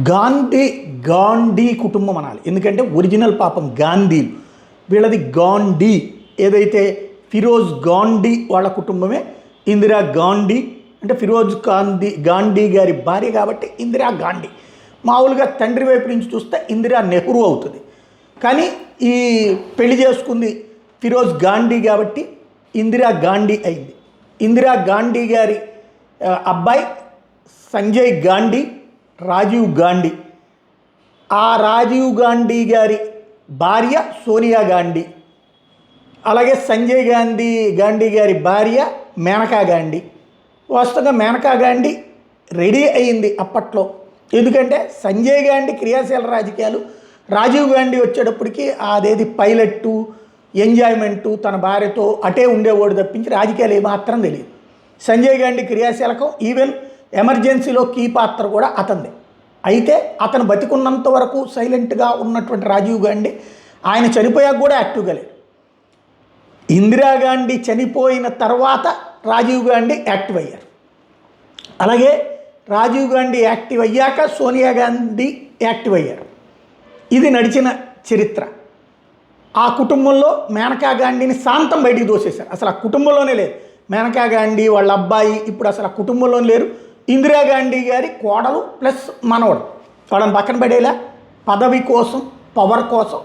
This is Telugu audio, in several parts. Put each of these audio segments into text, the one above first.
గాంధీ గాంధీ కుటుంబం అనాలి. ఎందుకంటే ఒరిజినల్ పాపం గాంధీలు, వీళ్ళది గాంధీ. ఏదైతే ఫిరోజ్ గాంధీ వాళ్ళ కుటుంబమే ఇందిరా గాంధీ. అంటే ఫిరోజ్ గాంధీ గారి భార్య కాబట్టి ఇందిరా గాంధీ. మామూలుగా తండ్రి వైపు నుంచి చూస్తే ఇందిరా నెహ్రూ అవుతుంది. కానీ ఈ పెళ్లి చేసుకుంది ఫిరోజ్ గాంధీ కాబట్టి ఇందిరా గాంధీ అయింది. ఇందిరా గాంధీ గారి అబ్బాయి సంజయ్ గాంధీ, రాజీవ్ గాంధీ. ఆ రాజీవ్ గాంధీ గారి భార్య సోనియా గాంధీ. అలాగే సంజయ్ గాంధీ గారి భార్య మేనకా గాంధీ. వాస్తవంగా మేనకా గాంధీ రెడీ అయింది అప్పట్లో. ఎందుకంటే సంజయ్ గాంధీ క్రియాశీల రాజకీయాలు, రాజీవ్ గాంధీ వచ్చేటప్పటికి అదేది పైలట్టు, ఎంజాయ్మెంటు, తన భార్యతో అటే ఉండేవాడు తప్పించి రాజకీయాలు ఏమాత్రం తెలియదు. సంజయ్ గాంధీ క్రియాశీలకం, ఈవెన్ ఎమర్జెన్సీలో కీ పాత్ర కూడా అతనిదే. అయితే అతను బతికున్నంత వరకు సైలెంట్గా ఉన్నటువంటి రాజీవ్ గాంధీ ఆయన చనిపోయాక కూడా యాక్టివ్గా లేడు. ఇందిరాగాంధీ చనిపోయిన తర్వాత రాజీవ్ గాంధీ యాక్టివ్ అయ్యారు. అలాగే రాజీవ్ గాంధీ యాక్టివ్ అయ్యాక సోనియా గాంధీ యాక్టివ్ అయ్యారు. ఇది నడిచిన చరిత్ర. ఆ కుటుంబంలో మేనకా గాంధీని శాంతం బయటికి దోసేశారు. అసలు ఆ కుటుంబంలోనే లేదు. మేనకా గాంధీ వాళ్ళ అబ్బాయి ఇప్పుడు అసలు ఆ కుటుంబంలోనే లేరు. ఇందిరాగాంధీ గారి కోడలు ప్లస్ మనవడు వాళ్ళని పక్కన పడేలా పదవి కోసం, పవర్ కోసం.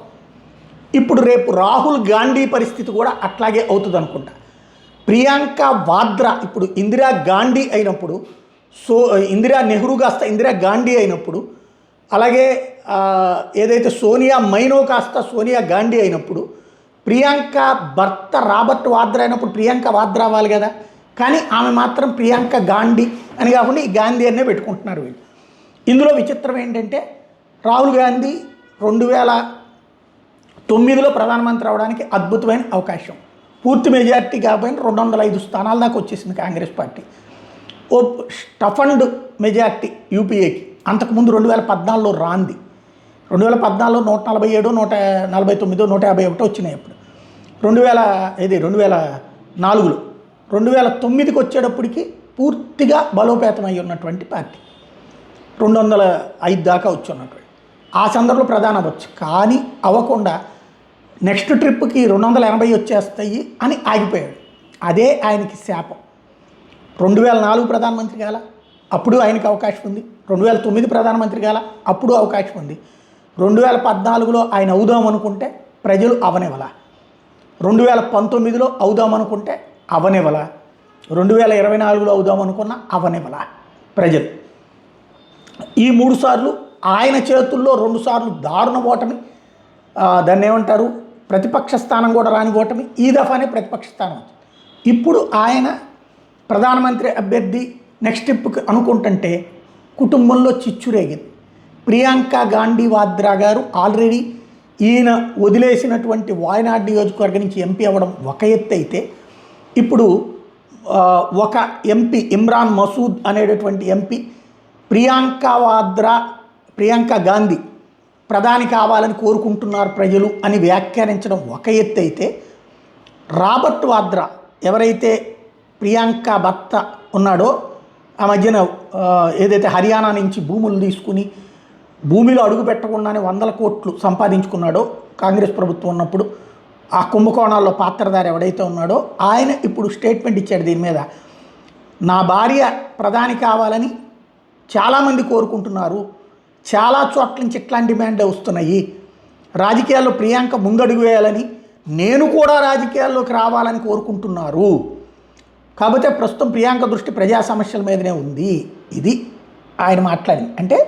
ఇప్పుడు రేపు రాహుల్ గాంధీ పరిస్థితి కూడా అట్లాగే అవుతుంది అనుకుంటా. ప్రియాంక వాద్రా ఇప్పుడు ఇందిరా గాంధీ అయినప్పుడు, ఇందిరా నెహ్రూ కాస్త ఇందిరా గాంధీ అయినప్పుడు, అలాగే ఏదైతే సోనియా మైనో కాస్త సోనియా గాంధీ అయినప్పుడు, ప్రియాంక భర్త రాబర్ట్ వాద్రా అయినప్పుడు ప్రియాంక వాద్రా అవ్వాలి కదా. కానీ ఆమె మాత్రం ప్రియాంక గాంధీ అని కాకుండా ఈ గాంధీ అనే పెట్టుకుంటున్నారు వీళ్ళు. ఇందులో విచిత్రం ఏంటంటే రాహుల్ గాంధీ 2009లో ప్రధానమంత్రి అవడానికి అద్భుతమైన అవకాశం. పూర్తి మెజార్టీ కాకపోయినా 205 స్థానాల దాకా వచ్చేసింది కాంగ్రెస్ పార్టీ. ఓ స్టఫండ్ మెజార్టీ యూపీఏకి. అంతకుముందు 2014లో రాంది. 2014లో 147, 149, 151 వచ్చినాయి. అప్పుడు 2004లో 2009కి వచ్చేటప్పటికి పూర్తిగా బలోపేతమై ఉన్నటువంటి పార్టీ 205 దాకా వచ్చి ఉన్నటువంటి. ఆ సందర్భంలో ప్రధాని అవ్వచ్చు. కానీ అవ్వకుండా నెక్స్ట్ ట్రిప్కి 280 వచ్చేస్తాయి అని ఆగిపోయాడు. అదే ఆయనకి శాపం. 2004 ప్రధానమంత్రి కాల, అప్పుడు ఆయనకి అవకాశం ఉంది. 2009 ప్రధానమంత్రి కాల, అప్పుడు అవకాశం ఉంది. 2014లో ఆయన అవుదామనుకుంటే ప్రజలు అవనివ్వాల. 2019లో అవుదామనుకుంటే అవనివ్వాల. 2024లో అవుదామనుకున్న అవనివ్వాల ప్రజలు. ఈ 3 సార్లు ఆయన చేతుల్లో 2 సార్లు దారుణ ఓటమి, దాన్ని ఏమంటారు, ప్రతిపక్ష స్థానం కూడా రాని ఓటమి. ఈ దఫానే ప్రతిపక్ష స్థానం వచ్చింది. ఇప్పుడు ఆయన ప్రధానమంత్రి అభ్యర్థి నెక్స్ట్ స్టెప్కి అనుకుంటుంటే కుటుంబంలో చిచ్చురేగింది. ప్రియాంక గాంధీ వాద్రా గారు ఆల్రెడీ ఈయన వదిలేసినటువంటి వాయనాడ్ నియోజకవర్గం నుంచి ఎంపీ అవ్వడం ఒక ఎత్తు అయితే, ఇప్పుడు ఒక ఎంపీ ఇమ్రాన్ మసూద్ అనేటటువంటి ఎంపీ ప్రియాంక గాంధీ ప్రధాని కావాలని కోరుకుంటున్నారు ప్రజలు అని వ్యాఖ్యానించడం ఒక ఎత్తు అయితే, రాబర్ట్ వాద్రా ఎవరైతే ప్రియాంక భర్త ఉన్నాడో ఆ మధ్యన ఏదైతే హర్యానా నుంచి భూములు తీసుకుని భూమిలో అడుగు పెట్టకుండానే 100 కోట్లు సంపాదించుకున్నాడో కాంగ్రెస్ ప్రభుత్వం ఉన్నప్పుడు, ఆ కుంభకోణాల్లో పాత్రధారి ఎవడైతే ఉన్నాడో ఆయన ఇప్పుడు స్టేట్మెంట్ ఇచ్చాడు దీని మీద. నా భార్య ప్రధాని కావాలని చాలామంది కోరుకుంటున్నారు, చాలా చోట్ల నుంచి ఇట్లాంటి డిమాండ్ వస్తున్నాయి, రాజకీయాల్లో ప్రియాంక ముందడుగు వేయాలని, నేను కూడా రాజకీయాల్లోకి రావాలని కోరుకుంటున్నారు. కాకపోతే ప్రస్తుతం ప్రియాంక దృష్టి ప్రజా సమస్యల మీదనే ఉంది. ఇది ఆయన మాట్లాడింది. అంటే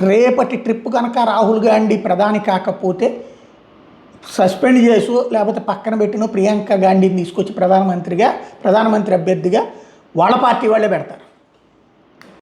రేపటి ట్రిప్ కనుక రాహుల్ గాంధీ ప్రధాని కాకపోతే సస్పెండ్ చేసు లేకపోతే పక్కన పెట్టిన ప్రియాంక గాంధీని తీసుకొచ్చి ప్రధానమంత్రి అభ్యర్థిగా వాళ్ళ పార్టీ వాళ్ళే పెడతారు.